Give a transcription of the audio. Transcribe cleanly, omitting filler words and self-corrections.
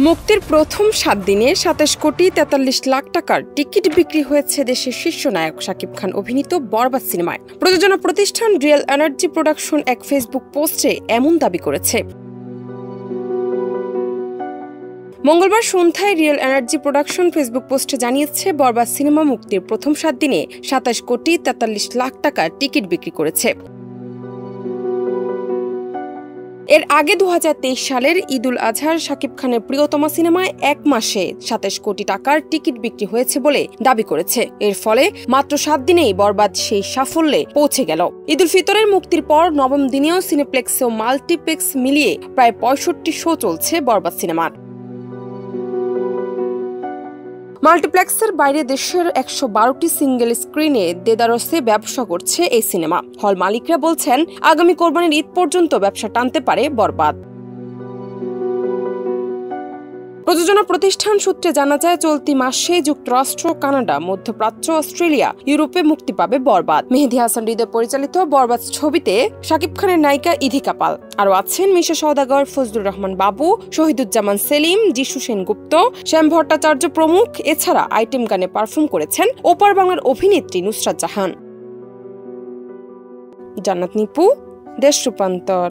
মুক্তির প্রথম 7 দিনে 27 কোটি 43 লাখ টাকার টিকিট বিক্রি হয়েছে দেশের শীর্ষ নায়ক শাকিব খান অভিনীত বরবাদ সিনেমায়। প্রযোজনা প্রতিষ্ঠান রিয়েল এনার্জি প্রোডাকশন এক ফেসবুক পোস্টে এমন দাবি করেছে। মঙ্গলবার সন্ধ্যায় রিয়েল এনার্জি প্রোডাকশন ফেসবুক পোস্টে জানিয়েছে, বরবাদ সিনেমা মুক্তির প্রথম 7 দিনে 27 কোটি 43 লাখ টাকার টিকিট বিক্রি করেছে। এর আগে 2023 সালের ঈদুল আজহার শাকিব খানের প্রিয়তমা সিনেমায় 1 মাসে 27 কোটি টাকার টিকিট বিক্রি হয়েছে বলে দাবি করেছে। এর ফলে মাত্র 7 দিনেই বরবাদ সেই সাফল্যে পৌঁছে গেল। ঈদুল ফিতরের মুক্তির পর নবম দিনেও সিনেপ্লেক্স ও মাল্টিপ্লেক্স মিলিয়ে প্রায় 65 শো চলছে বরবাদ সিনেমার। মাল্টিপ্লেক্সের বাইরে দেশের 112টি সিঙ্গেল স্ক্রিনে দেদারসে ব্যবসা করছে এই সিনেমা। হল মালিকরা বলছেন, আগামী কোরবানির ঈদ পর্যন্ত ব্যবসা টানতে পারে বরবাদ। প্রযোজনা প্রতিষ্ঠান সূত্রে জানা যায়, চলতি মাসে যুক্তরাষ্ট্র, কানাডা, মধ্যপ্রাচ্য, অস্ট্রেলিয়া, ইউরোপে মুক্তি পাবে বরবাদ। মেহেদী হাসান হৃদয় পরিচালিত বরবাদ ছবিতে শাকিব খানের নায়িকা ইধিকা পাল, আরও আছেন মিশা সওদাগর, ফজলুর রহমান বাবু, শহীদুজ্জামান সেলিম, যিশু সেনগুপ্ত, শ্যাম ভট্টাচার্য প্রমুখ। এছাড়া আইটেম গানে পারফর্ম করেছেন ওপার বাংলার অভিনেত্রী নুসরাত জাহান। জান্নাত নিপু, দেশ রূপান্তর।